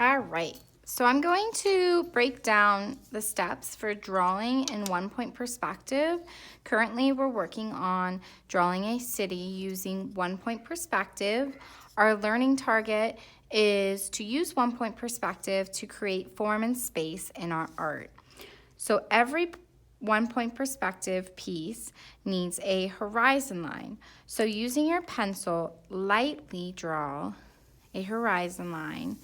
All right, so I'm going to break down the steps for drawing in 1-point perspective. Currently, we're working on drawing a city using 1-point perspective. Our learning target is to use 1-point perspective to create form and space in our art. So every 1-point perspective piece needs a horizon line. So using your pencil, lightly draw a horizon line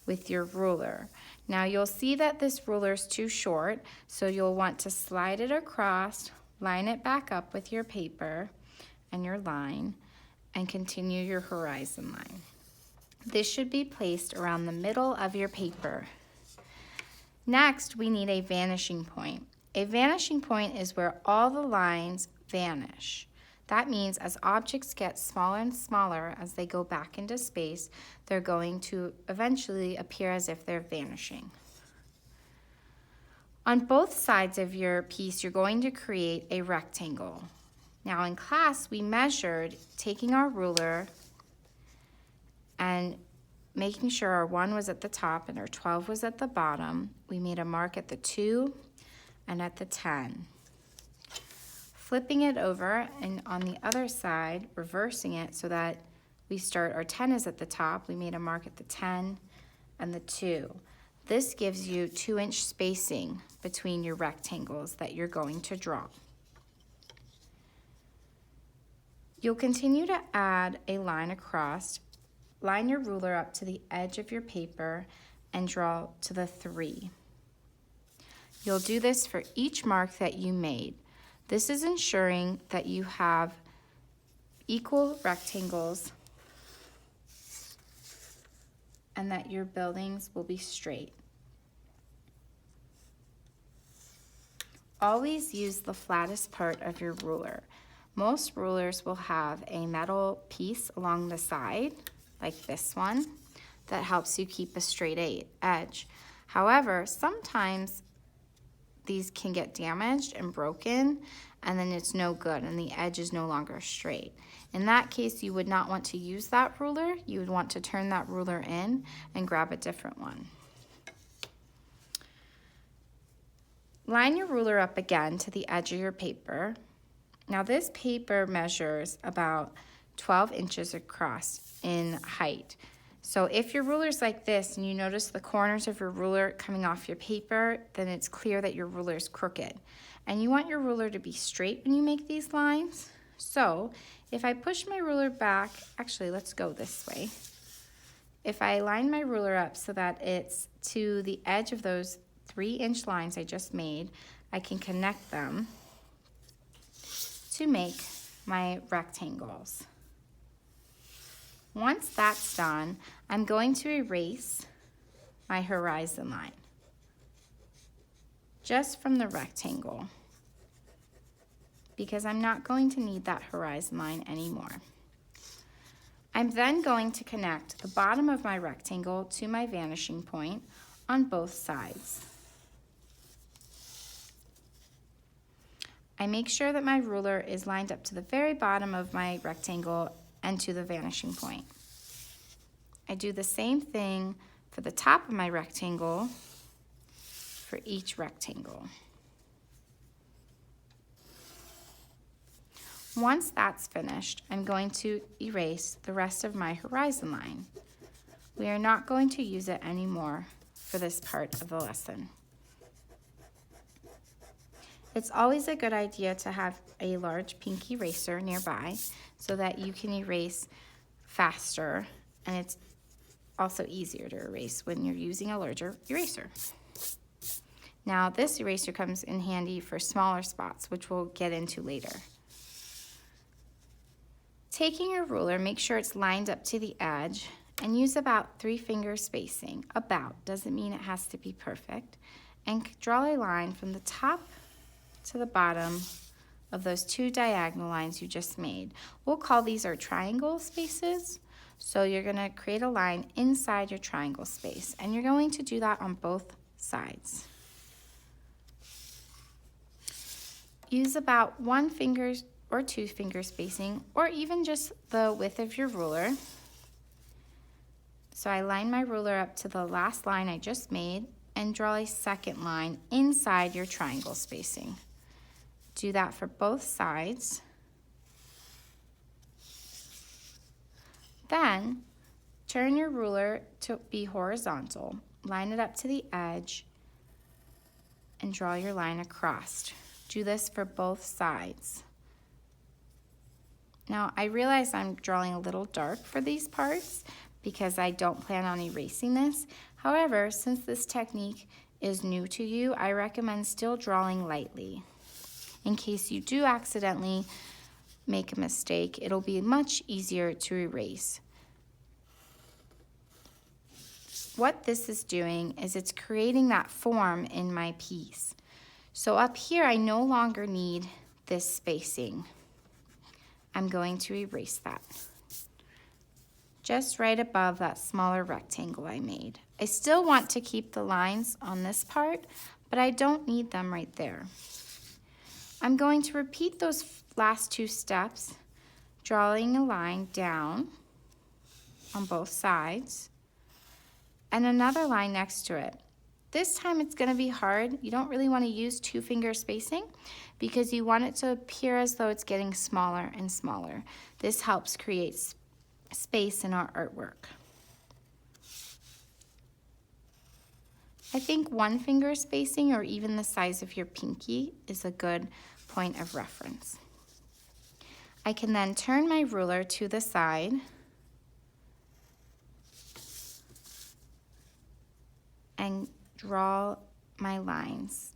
with your ruler. Now you'll see that this ruler is too short, so you'll want to slide it across, line it back up with your paper and your line, and continue your horizon line. This should be placed around the middle of your paper. Next, we need a vanishing point. A vanishing point is where all the lines vanish. That means as objects get smaller and smaller as they go back into space, they're going to eventually appear as if they're vanishing. On both sides of your piece, you're going to create a rectangle. Now in class, we measured taking our ruler and making sure our 1 was at the top and our 12 was at the bottom. We made a mark at the 2 and at the 10. Flipping it over and on the other side, reversing it so that we start, our 10 is at the top, we made a mark at the 10 and the 2. This gives you 2-inch spacing between your rectangles that you're going to draw. You'll continue to add a line across, line your ruler up to the edge of your paper and draw to the 3. You'll do this for each mark that you made. This is ensuring that you have equal rectangles and that your buildings will be straight. Always use the flattest part of your ruler. Most rulers will have a metal piece along the side, like this one, that helps you keep a straight edge. However, sometimes these can get damaged and broken, and then it's no good and the edge is no longer straight. In that case, you would not want to use that ruler. You would want to turn that ruler in and grab a different one. Line your ruler up again to the edge of your paper. Now this paper measures about 12 inches across in height. So if your ruler's like this and you notice the corners of your ruler coming off your paper, then it's clear that your ruler is crooked. And you want your ruler to be straight when you make these lines. So if I push my ruler back, actually let's go this way. If I line my ruler up so that it's to the edge of those 3-inch lines I just made, I can connect them to make my rectangles. Once that's done, I'm going to erase my horizon line just from the rectangle because I'm not going to need that horizon line anymore. I'm then going to connect the bottom of my rectangle to my vanishing point on both sides. I make sure that my ruler is lined up to the very bottom of my rectangle and to the vanishing point. I do the same thing for the top of my rectangle for each rectangle. Once that's finished, I'm going to erase the rest of my horizon line. We are not going to use it anymore for this part of the lesson. It's always a good idea to have a large pink eraser nearby so that you can erase faster, and it's also easier to erase when you're using a larger eraser. Now this eraser comes in handy for smaller spots, which we'll get into later. Taking your ruler, make sure it's lined up to the edge and use about 3-finger spacing. About doesn't mean it has to be perfect. And draw a line from the top to the bottom of those 2 diagonal lines you just made. We'll call these our triangle spaces. So you're going to create a line inside your triangle space, and you're going to do that on both sides. Use about 1 finger or 2-finger spacing, or even just the width of your ruler So I line my ruler up to the last line I just made and draw a second line inside your triangle spacing. Do that for both sides. Then turn your ruler to be horizontal, line it up to the edge, and draw your line across. Do this for both sides. Now I realize I'm drawing a little dark for these parts because I don't plan on erasing this. However, since this technique is new to you, I recommend still drawing lightly. In case you do accidentally make a mistake, it'll be much easier to erase. What this is doing is it's creating that form in my piece. So up here, I no longer need this spacing. I'm going to erase that. Just right above that smaller rectangle I made. I still want to keep the lines on this part, but I don't need them right there. I'm going to repeat those last two steps, drawing a line down on both sides and another line next to it. This time it's going to be hard. You don't really want to use 2-finger spacing because you want it to appear as though it's getting smaller and smaller. This helps create space in our artwork. I think 1-finger spacing or even the size of your pinky is a good point of reference. I can then turn my ruler to the side and draw my lines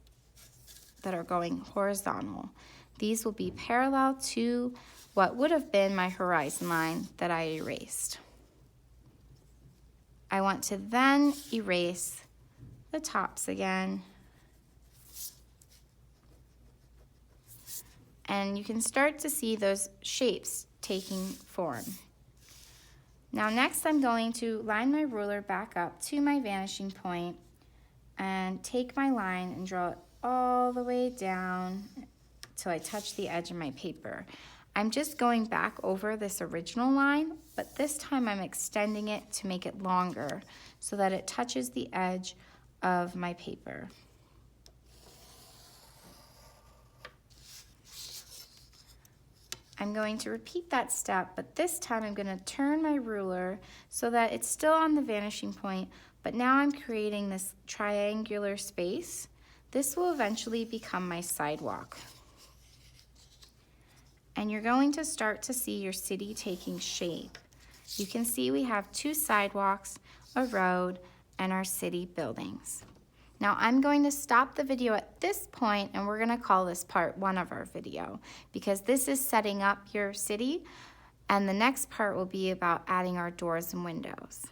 that are going horizontal. These will be parallel to what would have been my horizon line that I erased. I want to then erase the tops again. And you can start to see those shapes taking form. Now next I'm going to line my ruler back up to my vanishing point and take my line and draw it all the way down till I touch the edge of my paper. I'm just going back over this original line, but this time I'm extending it to make it longer so that it touches the edge of my paper. I'm going to repeat that step, but this time I'm going to turn my ruler so that it's still on the vanishing point, but now I'm creating this triangular space. This will eventually become my sidewalk. And you're going to start to see your city taking shape. You can see we have 2 sidewalks, a road, and our city buildings. Now I'm going to stop the video at this point and we're going to call this part 1 of our video because this is setting up your city and the next part will be about adding our doors and windows.